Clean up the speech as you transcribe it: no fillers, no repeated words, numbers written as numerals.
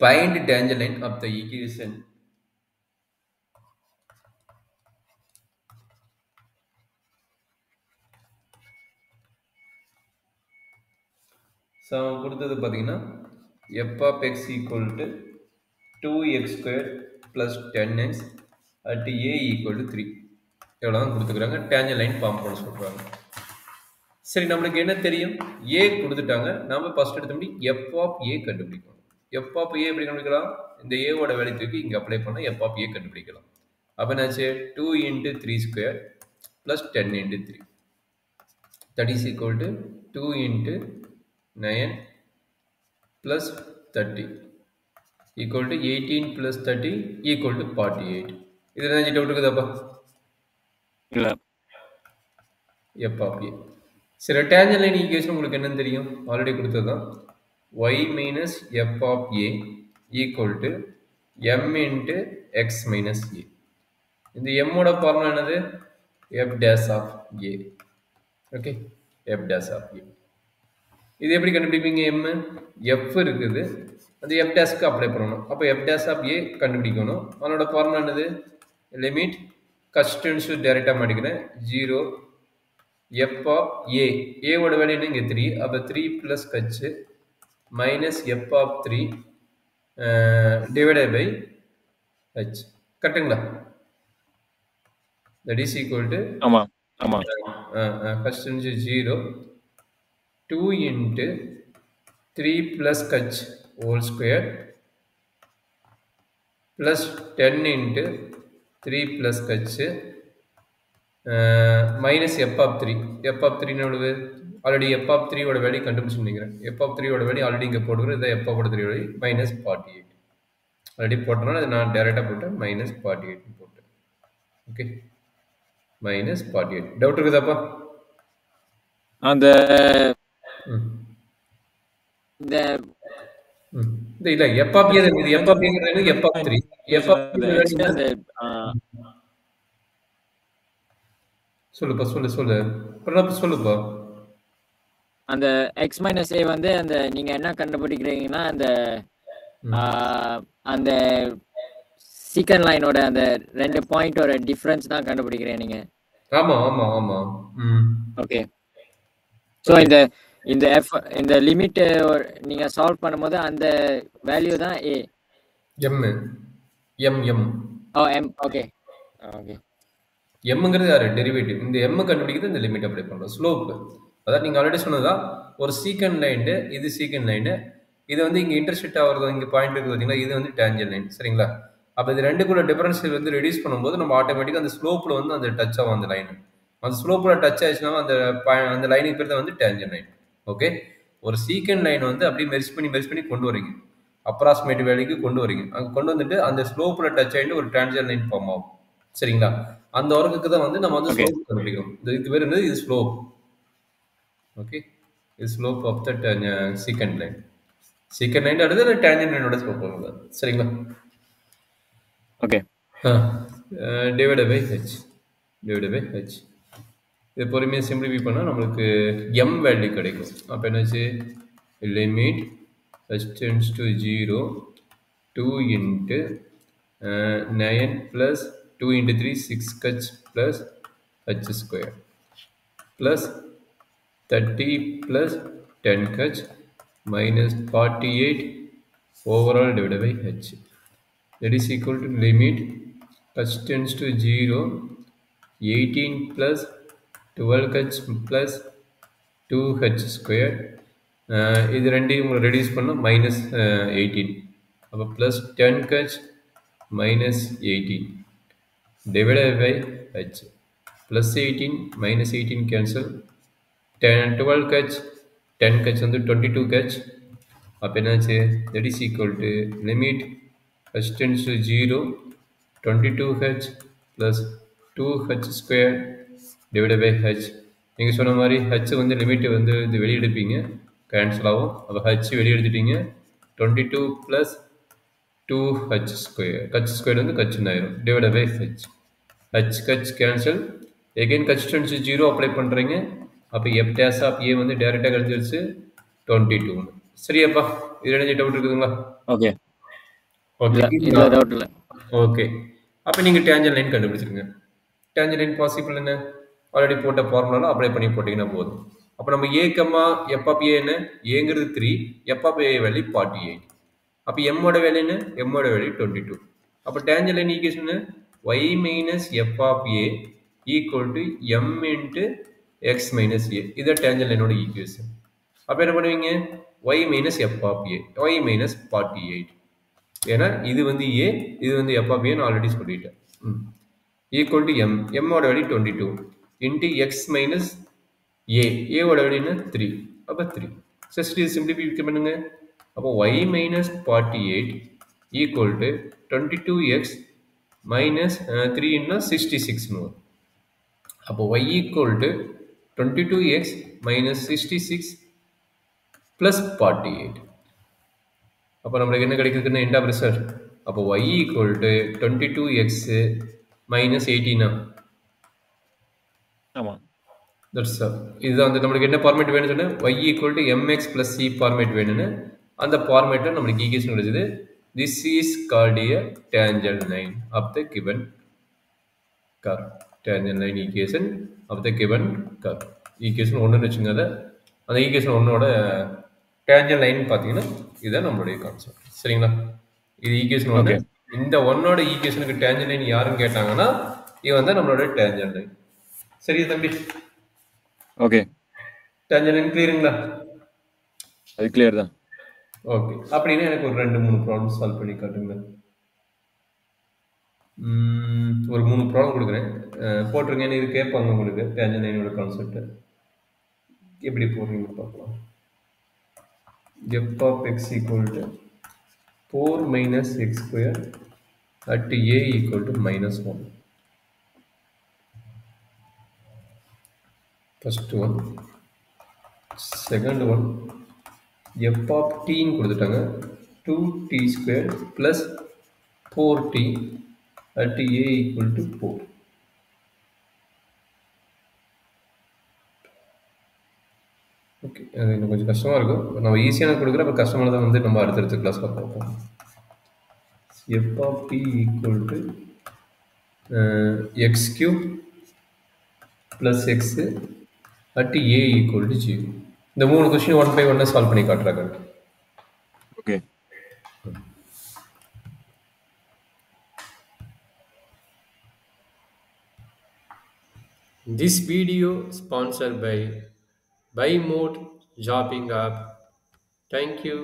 Find tangent line of the equation. So கொடுத்தது பார்த்தீங்கன்னா f of x equal to 2x squared plus 10x at a equal to 3. எவ்வளோ தான் கொடுத்துக்கிறாங்க, டேஞ்சன் line form பண்ண சொல்கிறாங்க. சரி, நம்மளுக்கு என்ன தெரியும்? a கொடுத்துட்டாங்க. நம்ம ஃபர்ஸ்ட் எடுத்தபடி f of a கண்டுபிடிக்கணும். f of a எப்படி கண்டுபிடிக்கலாம்? இந்த a ஓட வேல்யூ தூக்கி இங்கே அப்ளை பண்ணால் f of a கண்டுபிடிக்கலாம். அப்போ என்னாச்சு? 2 into 3 square plus 10 into 3. That is equal to 2 into 9 plus 30 equal to 18 plus 30 equal to 48. இதில் என்ன டவுட் இருக்குதாப்பா? இல்லை. f of a. சரி, டேஞ்சன் லைன் ஈக்குவேஷன் உங்களுக்கு என்னன்னு தெரியும்? ஆல்ரெடி கொடுத்தது தான். y minus f of a equal to m into x minus a. இந்த m ஓட ஃபார்முலா என்னது? f dash of a. Okay, f dash of a. இது எப்படி கண்டுபிடிப்பீங்க? f இருக்குது, அந்த f dash க்கு அப்ளை பண்ணணும். அப்போ f dash of a கண்டுபிடிக்கணும். அதனோட ஃபார்முலா என்னது? லிமிட் கன்ஸ்டன்ட்ஸ் டைரக்டாக மாட்டிக்கிறேன். 0 f of a, a ஓட வேல்யூ என்ன? இங்கே 3. அப்போ 3 ப்ளஸ் கச்சு minus f of 3 divided by h. கரெக்டுங்களா? தட் இஸ் ஈக்குவல் டு ஆமாம் ஆமாம் constant 0 2 into 3 plus kach whole square plus 10 into 3 plus kach minus f of 3. f of 3 எவ்வளவு? Already f of 3 ஓட வேல்யூ கண்டுபிடிச்சு நினைக்கிறேன். f of 3 ஓட value already இங்கே போட்டுக்கிறேன். இதை f of 3 value minus 48 already போட்டோம்னா அது நான் டேரெக்டாக போட்டேன். மைனஸ் 48 போட்டேன். Okay, minus 48. டவுட் இருக்குதாப்பா? அந்த இந்த இல்ல f of a இது f of a f of 3 f of சொல்லுப்பா சொல்லுப்பா. அந்த x மைனஸ் a வந்து அந்த நீங்க என்ன கண்டுபிடிக்கிறீங்கன்னா அந்த சீக்கண்ட் லைனோட அந்த ரெண்டு பாயிண்டோட டிஃபரன்ஸ் தான் கண்டுபிடிக்கிறேன் நீங்க. ஆமா ஆமா ஆமா. ஓகே, ஸோ இந்த f இந்த லிமிட் நீங்க சால்வ் பண்ணும்போது அந்த வேல்யூ தான் a. m. Okay okay. mங்கிறது யாரு? டெரிவேட்டிவ். இந்த m கண்டுபிடிக்கிறது இந்த லிமிட் அப்ளை பண்றோம். ஸ்லோப், அதாவது நீங்க ஆல்ரெடி சொன்னதா, ஒரு சீக்கண்ட் லைன், இது சீக்கண்ட் லைன், இது வந்து இங்க இன்டர்செக்ட் ஆகிறது, இங்க பாயிண்ட் இருக்குது பார்த்தீங்களா, இது வந்து டேஞ்சன் லைன். சரிங்களா? அப்போ இது ரெண்டுக்குள்ள டிஃபரன்ஸ் வந்து ரெடியூஸ் பண்ணும்போது நம்ம ஆட்டோமேட்டிக்காக அந்த ஸ்லோப்ல வந்து அந்த டச் ஆகும் அந்த லைன். அந்த ஸ்லோப்ல டச் ஆயிடுச்சுன்னா அந்த லைனுக்கு பேர் தான் வந்து டேஞ்சன் லைன். ஓகே, ஒரு சீக்கண்ட் லைன் வந்து அப்படியே மெர்ஜ் பண்ணி கொண்டு வரீங்க, அப்ராக்சிமேட் வேல்யூக்கு கொண்டு வரீங்க. அங்கே கொண்டு வந்துட்டு அந்த ஸ்லோப்ல டச் ஆகிட்டு ஒரு டேஞ்சன் லைன் ஃபார்ம் ஆகும். சரிங்களா? அந்த ஒர்க்குக்கு தான் வந்து நம்ம வந்து ஸ்லோப் கண்டுபிடிக்கணும். இது பேர் என்னது? இது ஸ்லோப். ஓகே, இது slope of the secant line. Secant line அடுத்து டேஞ்சன் லைனோட ஸ்லோப் வருது. சரிங்களா? Okay, divided by h. இது பொறுமையாக சிம்பிளிஃபை பண்ணால் நம்மளுக்கு m வேல்யூ கிடைக்கும். அப்போ என்னாச்சு? Limit h tends to 0 2 into 9 plus 2 into 3 6 kach plus h square plus 30 plus 10 kach minus 48 overall divided by h. That is equal to limit h tends to 0 18 plus 12 kach plus 2h square. இது ரெண்டையும் உங்களை reduce பண்ணால் minus 18. அப்போ plus 10 கச் minus 18 divided by h. Plus 18 minus 18 cancel. 12 கச் 10 கச் வந்து 22 கச். அப்போ என்னாச்சு? That is equal to limit h tends to 0 22 h plus 2h square divided by h. நீங்கள் சொன்ன மாதிரி ஹச் வந்து லிமிட் வந்து இது வெளியெடுப்பீங்க, கேன்சல் ஆகும். அப்போ ஹச் வெளியே எடுத்துட்டீங்க. 22 ப்ளஸ் 2h ஸ்கொயர், கச் ஸ்கொயர் வந்து கச்சுன்னு ஆயிரும், டிவைட் பை ஹச் கச் கேன்சல். எகைன் கச் டென்ஸ் 0 அப்ளை பண்ணுறீங்க. அப்போ f dash of a வந்து டேரெக்டாக கழிச்சிருச்சு 22. சரியாப்பா? இது என்ன டவுட் இருக்குதுங்களா? ஓகே ஓகே இல்ல இதுல இதுல டவுட் இல்ல. ஓகே அப்போ நீங்கள் டேஞ்சல் லைன் கண்டுபிடிச்சிருங்க. டேஞ்சல் லைன் பாசிபிள் என்ன ஆல்ரெடி போட்ட ஃபார்முலாவில் அப்ளை பண்ணி போட்டிங்கன்னா போதும். அப்போ நம்ம ஏக்கம்மா எஃப் ஆஃப் ஏ என்ன ஏங்கிறது 3, எஃப் ஆஃப் ஏ வேல்யூ 48. அப்போ எம்மோட வேல்யூ என்ன எம்மோட வேல்யூ 22. அப்போ tangent line equation y minus f of a equal to m into x minus a. இதான் டேஞ்சல் லைனோட ஈக்குவேஷன். அப்போ என்ன பண்ணுவீங்க y minus f of a y minus 48. ஏன்னா இது வந்து ஏ இது வந்து எஃப் ஆஃப் ஏன்னு ஆல்ரெடி சொல்லிட்டேன். ஈக்குவல் டு எம் எம்மோட வேல்யூ 22 இன்ட்டு எக்ஸ் மைனஸ் ஏவோட வேல்யூ என்ன 3. அப்போ 3 ஜஸ்ட் இது சிம்பிளிஃபை பண்ணுங்க. அப்போ y minus 48 equal to 22x minus 3ன்னா 66ன்னு வரும். அப்போ Y equal to 22x minus 66 plus 48. அப்போ நம்மளுக்கு என்ன கிடைக்குதுன்னா எண்ட் ஆஃப் ரிசல்ட். அப்போ Y equal to 22x minus 18. ஆமாம். தட்ஸ் இதுதான் வந்து நம்மளுக்கு என்ன ஃபார்மேட் வேணும்னு சொன்னால் y equal to m x plus c format வேணும்னு அந்த ஃபார்மேட்டில் நம்மளுக்கு ஈக்குவேஷன் கிடைச்சது. This is called a tangent line of the given curve. Tangent line equation of the given curve. Equation 1ன்னு வச்சுங்க. அதை அந்த ஈக்குவேஷன் 1ஓட டேஞ்சல் லைன் பார்த்தீங்கன்னா இதுதான் நம்மளுடைய கான்செப்ட். சரிங்களா? இது ஈக்குவேஷன் 1. இந்த 1ஓட ஈக்குவேஷனுக்கு டேஞ்சல் லைன் யாருன்னு கேட்டாங்கன்னா இது வந்து நம்மளோட டேஞ்சல் லைன். சரியா தம்பி? ஓகே. டேஞ்சல் லைன் கிளியருங்களா? அது கிளியர் தான். ஓகே அப்படின்னா எனக்கு ஒரு 2-3 ப்ராப்ளம் சால்வ் பண்ணி காட்டுங்க. ஒரு 3 ப்ராப்ளம் கொடுக்குறேன், போட்டிருங்கன்னு இது கேட்பாங்க உங்களுக்கு. டேஞ்சல் லைனோட கான்செப்ட் எப்படி போடுறீங்கன்னு பார்க்கலாம். F of X equals to 4 minus X square at A equal to -1. First one. Second one F of டீன்னு கொடுத்துட்டாங்க 2t square plus 4t at A equal to 4. Okay அது இன்னும் கொஞ்சம் கஷ்டமாக இருக்கும். நம்ம ஈஸியான கொடுக்குற அப்போ கஷ்டமானதை வந்து நம்ம அடுத்தடுத்த கிளாஸில் பார்ப்போம். F of T equals to X cube plus X at A equal to 0. இந்த 3 கொஸ்டின் 1 by 1 சால்வ் பண்ணி காட்டுறாங்க. Okay. This video sponsored by Buy Mode Shopping app. Thank you.